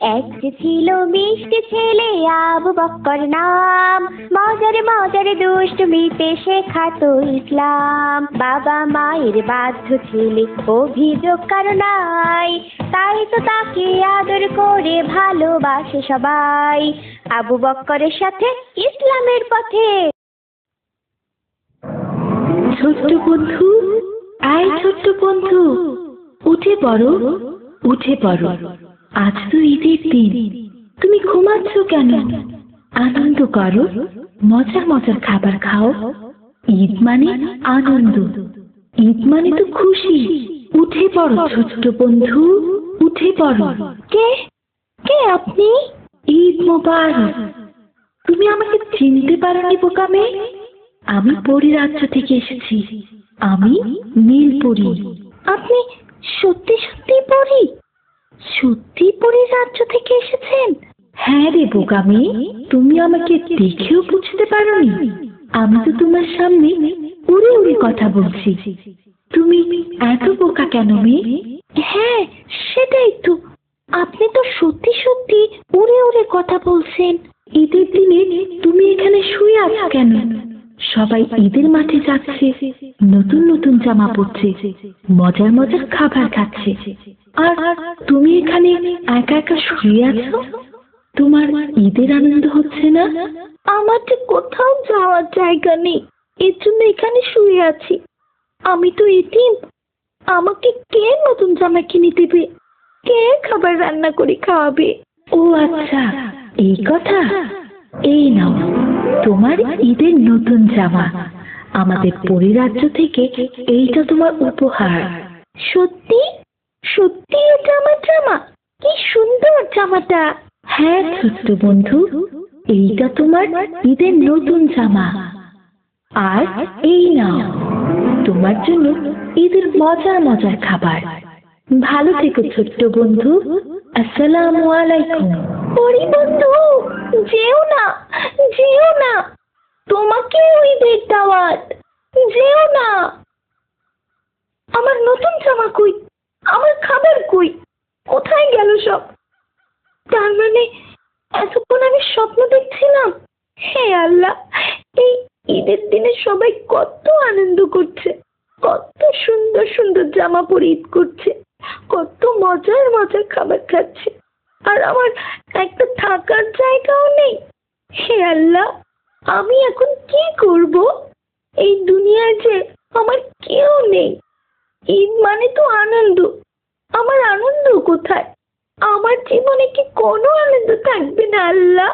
এক যে ছিল মিষ্টি ছেলে আবু বক্কর নাম, মজারে মজারে দুষ্টুমিতে শেখাতো ইসলাম। বাবা মায়ের বাধ্য ছেলে অভিযোগ কারো নাই, তাই তো তাকে আদর করে ভালোবাসে সবাই। আবু বক্করের সাথে ইসলামের পথে। ছোট্ট বন্ধু, আয় ছোট্ট বন্ধু, উঠে পড়ো, উঠে পড়ো। আজ তো ঈদের দিন, তুমি ঘুমাচ্ছ কেন? আনন্দ করো, মজার মজার খাবার খাও। ঈদ মানে আনন্দ, ঈদ মানে তো খুশি। উঠে পড়ো ছোট্ট বন্ধু, উঠে পড়ো। কে কে আপনি? ঈদ মোবারক। তুমি আমাকে চিনতে পারোনি বোকা মেয়ে? আমি পরী রাজ্য থেকে এসেছি, আমি নীলপরী। আপনি সত্যি সত্যি পরী? সত্যি পরী রাজ্য থেকে এসেছেন? হ্যাঁ রে বোকা মেয়ে, তুমি আমাকে দেখেও বুঝতে পারোনি? আমি তো তোমার সামনে উড়ে উড়ে কথা বলছি, তুমি এত বোকা কেন মেয়ে? হ্যাঁ সেটাই তো, আপনি তো সত্যি সত্যি উড়ে উড়ে কথা বলছেন। ঈদের দিনে তুমি এখানে শুয়ে আছো কেন? সবাই ঈদের মাঠে যাচ্ছে, নতুন নতুন জামা পরছে, মজার মজার খাবার খাচ্ছে, আর তুমি এখানে একা একা শুয়ে আছো। তোমার ঈদের আনন্দ হচ্ছে না? আমার তো কোথাও যাওয়ার জায়গা নেই, এর জন্য এখানে শুয়ে আছি। আমি তো এতিম, আমাকে কে নতুন জামা কিনে দেবে? কে খাবার রান্না করে খাওয়াবে? ও আচ্ছা, এই কথা। এই নাও তোমার ঈদের নতুন জামা, আমাদের পরিরাজ্য থেকে এইটা তোমার উপহার। সত্যি সত্যি এটা আমার জামা? কি সুন্দর জামাটা! হ্যাঁ ছোট্ট বন্ধু, এইটা তোমার ঈদের নতুন জামা। আর এই নাও তোমার জন্য ঈদের মজার মজার খাবার। ভালো থেকো ছোট্ট বন্ধু, আসসালামু আলাইকুম। পরি বন্ধু, যেও না, যেও না, তোমাকে ঈদের দাওয়াত, যেও না। আমার নতুন জামা কই? আমার খাবার কই? কোথায় গেল সব? তার মানে এতক্ষণ আমি স্বপ্ন দেখছিলাম? হে আল্লাহ, এই ঈদের দিনে সবাই কত আনন্দ করছে, কত সুন্দর সুন্দর জামা পরে ঈদ করছে, কত মজার মজার খাবার খাচ্ছে, আর আমার একটা থাকার জায়গাও নেই। হে আল্লাহ, আমি এখন কি করব? এই দুনিয়ায় যে আমার কেউ নেই। ঈদ মানে তো আনন্দ, আমার আনন্দ কোথায়? আমার জীবনে কি কোনো আনন্দ থাকবে না? আল্লাহ,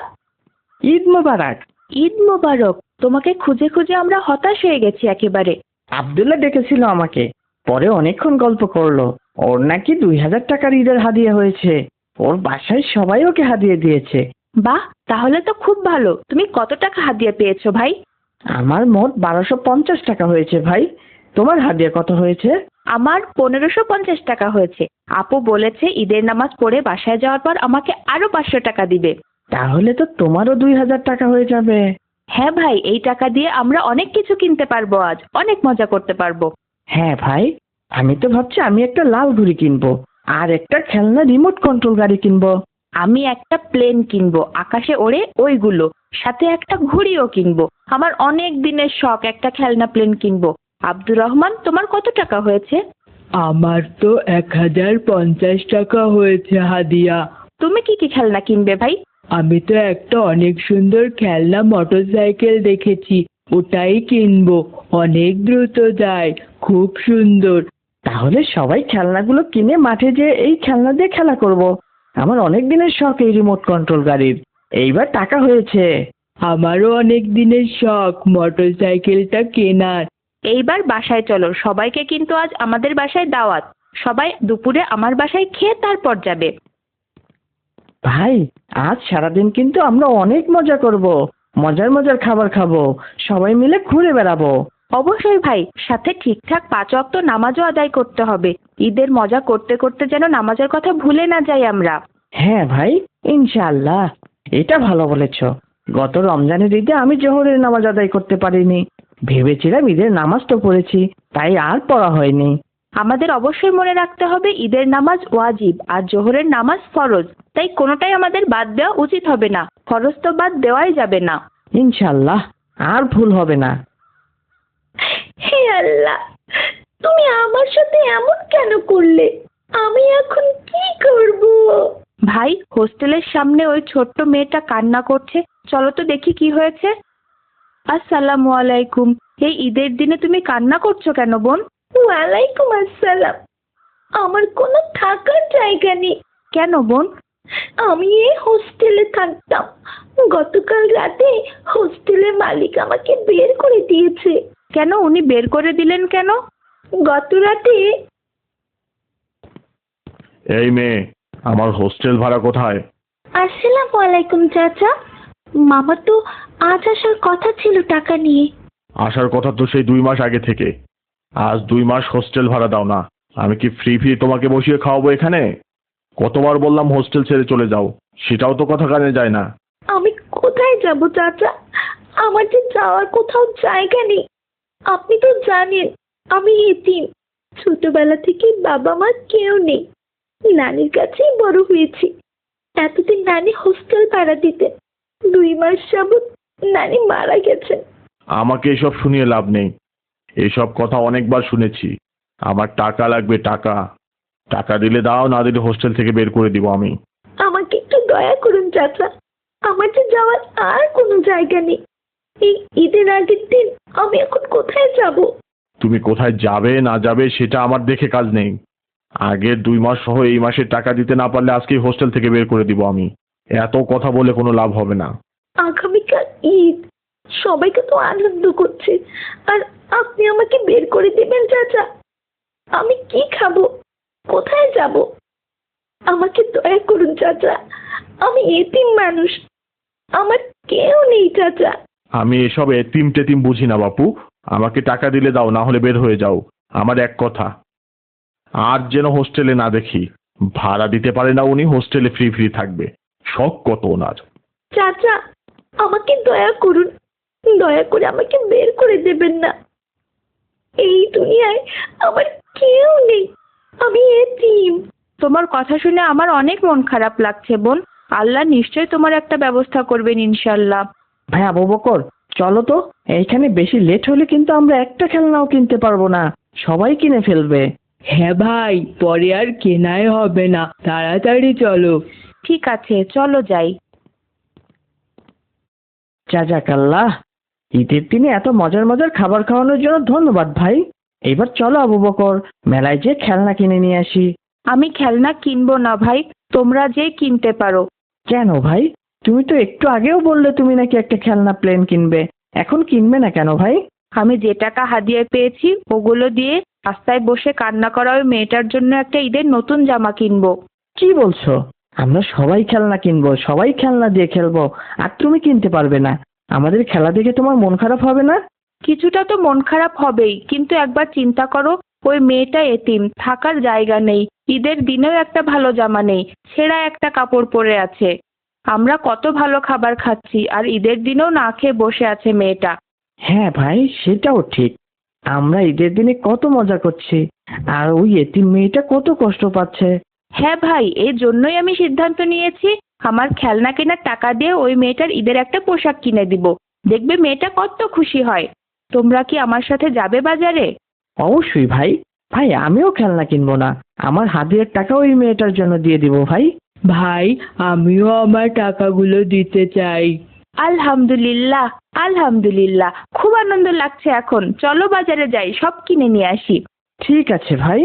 ঈদ মোবারক। ঈদ মোবারক। তোমাকে খুঁজে খুঁজে আমরা হতাশ হয়ে গেছি একেবারে। আব্দুল্লাহ ডেকেছিল আমাকে, পরে অনেকক্ষণ গল্প করলো। ওর নাকি 2000 টাকার ঈদের হাদিয়া হয়েছে, ওর বাসায় সবাই ওকে হাদিয়া দিয়েছে। বাহ, তাহলে তো খুব ভালো। তুমি কত টাকা হাদিয়া পেয়েছো ভাই? আমার মোট 1250 টাকা হয়েছে ভাই। তোমার হাদিয়া কত হয়েছে? আমার 1550 টাকা হয়েছে। আপু বলেছে ঈদের নামাজ পড়ে বাসায় যাওয়ার পর আমাকে আরো 500 টাকা দিবে। তাহলে তো তোমারও 2000 টাকা হয়ে যাবে। হ্যাঁ ভাই, এই টাকা দিয়ে আমরা অনেক কিছু কিনতে পারবো, আজ অনেক মজা করতে পারবো। হ্যাঁ ভাই, আমি তো ভাবছি আমি একটা লাল ঘুড়ি কিনবো, আর একটা খেলনা রিমোট কন্ট্রোল গাড়ি কিনবো। আমি একটা প্লেন কিনবো, আকাশে ওড়ে ওইগুলো, সাথে একটা ঘুড়িও কিনবো। আমার অনেক দিনের শখ একটা খেলনা প্লেন কিনবো। আব্দুর রহমান, তোমার কত টাকা হয়েছে? আমার তো 1050 টাকা হয়েছে হাদিয়া। তুমি কি কি খেলনা কিনবে ভাই? আমি তো একটা অনেক সুন্দর খেলনা মোটরসাইকেল দেখেছি, ওটাই কিনবো। অনেক দ্রুত যায়, খুব সুন্দর। তাহলে সবাই খেলনাগুলো কিনে মাঠে যেয়ে এই খেলনা দিয়ে খেলা করব। আমার অনেক দিনের শখ এই রিমোট কন্ট্রোল গাড়ির, এইবার টাকা হয়েছে। আমারও অনেক দিনের শখ মোটরসাইকেলটা কেনার। এইবার বাসায় চলো, সবাইকে কিন্তু আজ আমাদের বাসায় দাওয়াত। সবাই দুপুরে আমার বাসায় খেয়ে তারপর যাবে। ভাই, আজ সারাদিন কিন্তু আমরা অনেক মজা করব, মজার মজার খাবার খাবো, সবাই মিলে ঘুরে বেড়াবো। অবশ্যই ভাই, সাথে ঠিকঠাক 5 ওয়াক্ত নামাজও আদায় করতে হবে। ঈদের মজা করতে করতে যেন নামাজের কথা ভুলে না যাই আমরা। হ্যাঁ ভাই, ইনশাআল্লাহ। এটা ভালো বলেছ। গত রমজানের ঈদে আমি জোহরের নামাজ আদায় করতে পারিনি, ভেবেছিলাম ঈদের নামাজ তো পড়েছি, তাই আর পড়া হয়নি। আমাদের অবশ্যই মনে রাখতে হবে ঈদের নামাজ ওয়াজিব আর জোহরের নামাজ ফরজ। তাই কোনোটাই আমাদের বাদ দেওয়া উচিত হবে না। খরচ তো বাদ দেওয়াই যাবে না। ইনশাল্লাহ আর ভুল হবে না। হে আল্লাহ, তুমি আমার সাথে এমন কেন করলে? আমি এখন কি করব? ভাই, হোস্টেলের সামনে ওই ছোট্ট মেয়েটা কান্না করছে, চলো তো দেখি কি হয়েছে। আসসালামু আলাইকুম। এই ঈদের দিনে তুমি কান্না করছো কেন বোন? ওয়ালাইকুম আসসালাম। আমার কোনো থাকার জায়গা নেই। কেন বোন? আমি এই হোস্টেলে থাকতাম। গতকাল রাতে হোস্টেলের মালিক আমাকে বের করে দিয়েছে। কেন, উনি বের করে দিলেন কেন? গত রাতে। এই মেয়ে, আমার হোস্টেল ভাড়া কোথায়? আসসালামু আলাইকুম চাচা। মামা তো আজ আসার কথা ছিল টাকা নিয়ে। আসার কথা তো সেই 2 মাস আগে থেকে। আজ 2 মাস হোস্টেল ভাড়া দাও না। আমি কি ফ্রি তোমাকে বসিয়ে খাওয়াবো এখানে? কতবার বললাম হোস্টেল ছেড়ে চলে যাও, সেটাও তো কথা কানে যায় না। আমি কোথায় যাব চাচা? আমার যে যাওয়ার কোথাও জায়গা নেই। আপনি তো জানেন আমি এতিম। ছোটবেলা থেকে বাবা মা কেউ নেই। নানির কাছেই বড় হয়েছি। এতদিন নানি হোস্টেল ভাড়া দিতেন। 2 মাস যাবৎ নানি মারা গেছেন। আমাকে এসব শুনিয়ে লাভ নেই। এসব কথা অনেকবার শুনেছি। আমার টাকা লাগবে, টাকা। টাকা দিলে দাও, না দিলে হোস্টেল থেকে বের করে দিব আমি। আমাকে একটু দয়া করুন চাচা। আমার যে যাওয়ার আর কোনো জায়গা নেই। এই ঈদের আগের দিন আমি এখন কোথায় যাব? তুমি কোথায় যাবে না যাবে সেটা আমার দেখে কাজ নেই। আগের 2 মাস সহ এই মাসের টাকা দিতে না পারলে আজকেই হোস্টেল থেকে বের করে দিব আমি। এত কথা বলে কোনো লাভ হবে না। আগামীকাল ঈদ, সবাইকে তো আনন্দ করছে, আর আপনি আমাকে বের করে দেবেন চাচা? আমি কি খাবো, কোথায় যাব? আমাকে দয়া করুন চাচা। আমি এতিম মানুষ, আমার কেউ নেই চাচা। আমি এসব এতিম টেতিম বুঝি না বাপু। আমাকে টাকা দিলে দাও, না হলে বের হয়ে যাও। আমার এক কথা, আর যেন হোস্টেলে না দেখি। ভাড়া দিতে পারে না উনি, হোস্টেলে ফ্রি থাকবে। শখ কত ওনার। চাচা, আমাকে দয়া করুন। দয়া করে আমাকে বের করে দেবেন না। এই দুনিয়ায় আমার কেউ নেই। আমি এতিম। তোমার কথা শুনে আমার অনেক মন খারাপ লাগছে বোন। আল্লাহ নিশ্চয়ই তোমার একটা ব্যবস্থা করবেন ইনশাল্লাহ। ভাই আবু বকর, চলো তো। এইখানে বেশি লেট হলে কিন্তু আমরা একটা খেলনাও কিনতে পারবো না, সবাই কিনে ফেলবে। হ্যাঁ ভাই, পরে আর কেনাই হবে না, তাড়াতাড়ি চলো। ঠিক আছে, চলো যাই। জাজাকাল্লাহ, ঈদের দিনে এত মজার মজার খাবার খাওয়ানোর জন্য ধন্যবাদ ভাই। এবার চলো আবু বকর, মেলায় যে খেলনা কিনে নিয়ে আসি। আমি খেলনা কিনবো না ভাই, তোমরা যে কিনতে পারো। কেন ভাই? তুমি তো একটু আগেও বললে তুমি নাকি একটা খেলনা প্লেন কিনবে, এখন কিনবে না কেন ভাই? আমি যে টাকা হাদিয়ায় পেয়েছি ওগুলো দিয়ে রাস্তায় বসে কান্না করা ওই মেয়েটার জন্য একটা ঈদের নতুন জামা কিনবো। কি বলছো? আমরা সবাই খেলনা কিনবো, সবাই খেলনা দিয়ে খেলবো, আর তুমি কিনতে পারবে না? আমাদের খেলা দেখে তোমার মন খারাপ হবে না? কিছুটা তো মন খারাপ হবেই, কিন্তু একবার চিন্তা করো, ওই মেয়েটা এতিম, থাকার জায়গা নেই, ঈদের দিনেও একটা ভালো জামা নেই, ছেঁড়া একটা কাপড় পরে আছে। আমরা কত ভালো খাবার খাচ্ছি, আর ঈদের দিনেও না খেয়ে বসে আছে মেয়েটা। হ্যাঁ ভাই, সেটাও ঠিক। আমরা ঈদের দিনে কত মজা করছি, আর ওই এতিম মেয়েটা কত কষ্ট পাচ্ছে। হ্যাঁ ভাই, এই জন্যই আমি সিদ্ধান্ত নিয়েছি আমার খেলনা কেনার টাকা দিয়ে ওই মেয়েটার ঈদের একটা পোশাক কিনে দিব। দেখবে মেয়েটা কত খুশি হয়। তোমরা কি আমার সাথে যাবে বাজারে? অবশ্যই ভাই। ভাই আমিও খেলনা কিনবো না, আমার হাতের টাকা ওই মেয়েটার জন্য দিয়ে দিব ভাই। ভাই, আমিও আমার টাকাগুলো দিতে চাই। আলহামদুলিল্লাহ, আলহামদুলিল্লাহ, খুব আনন্দ লাগছে এখন। চলো বাজারে যাই, সব কিনে নিয়ে আসি। ঠিক আছে ভাই।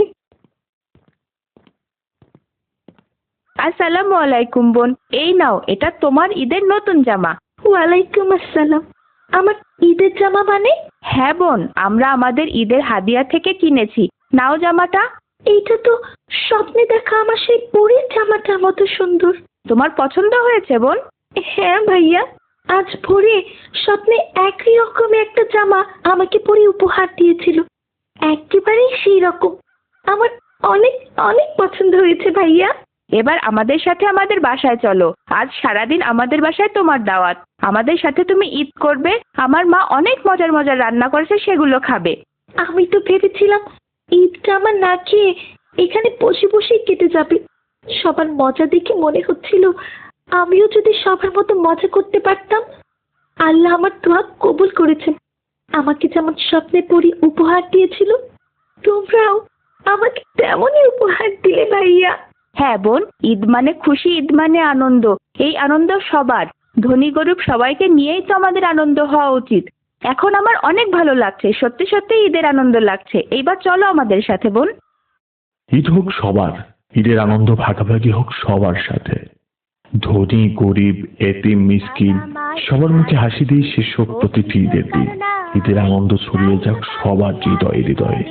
আসসালামু আলাইকুম বোন, এই নাও, এটা তোমার ঈদের নতুন জামা। ওয়ালাইকুম আসসালাম। আমার ঈদের জামা মানে? হ্যাঁ বোন, আমরা আমাদের ঈদের হাদিয়া থেকে কিনেছি। নাও জামাটা। এইটা তো স্বপ্নে দেখা আমার সেই পরীর জামাটার মতো সুন্দর। তোমার পছন্দ হয়েছে বোন? হ্যাঁ ভাইয়া, আজ ভোরে স্বপ্নে একই রকমের একটা জামা আমাকে পরী উপহার দিয়েছিল। একেবারেই সেই রকম। আমার অনেক অনেক পছন্দ হয়েছে ভাইয়া। এবার আমাদের সাথে আমাদের বাসায় চলো। আজ সারাদিন আমাদের বাসায় তোমার দাওয়াত। আমাদের সাথে তুমি ঈদ করবে। আমার মা অনেক মজার মজার রান্না করেছে, সেগুলো খাবে। আমি তো ভেবেছিলাম ঈদটা আমার না খেয়ে এখানে বসে বসেই কেটে যাবে, সবার মজা দেখে মনে হচ্ছিল আমিও যদি সবার মতো মজা করতে পারতাম। আল্লাহ আমার দোয়া কবুল করেছেন। আমাকে যেমন স্বপ্নে পড়ি উপহার দিয়েছিল, তোমরাও আমাকে তেমনই উপহার দিলে ভাইয়া। হ্যাঁ বোন, ঈদ মানে খুশি, ঈদ মানে আনন্দ। এই আনন্দ সবার, ধনী গরিব সবাইকে নিয়েই তো আমাদের আনন্দ হওয়া উচিত। এখন আমার অনেক ভালো লাগছে, সত্যি সত্যি ঈদের আনন্দ লাগছে। এইবার চলো আমাদের সাথে বোন। ঈদ হোক সবার, ঈদের আনন্দ ভাগাভাগি হোক সবার সাথে। ধনী গরিব এতিম মিসকিন সবার মুখে হাসি দিয়ে শেষ হোক প্রতিটি ঈদের দিন। ঈদের আনন্দ ছড়িয়ে যাক সবার হৃদয়ে হৃদয়ে।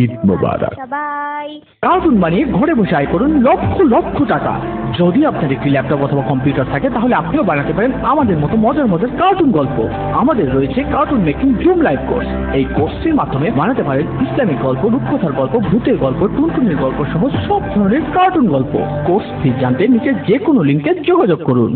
ঈদ মোবারক। সবাই কার্টুন বানিয়ে ঘরে বসে আয় করুন লক্ষ লক্ষ টাকা। যদি আপনার একটি ল্যাপটপ অথবা কম্পিউটার থাকে তাহলে আপনিও বানাতে পারেন আমাদের মতো মজার মজার কার্টুন গল্প। আমাদের রয়েছে cartoon making zoom live course. এই কোর্সের মাধ্যমে বানাতে পারেন ইসলামিক গল্প, রূপকথার গল্প, ভূতের গল্প, টুনটুনের গল্প সহ সব ধরনের কার্টুন গল্প। কোর্স ফি জানতে নিচে যে কোনো লিঙ্কে যোগাযোগ করুন।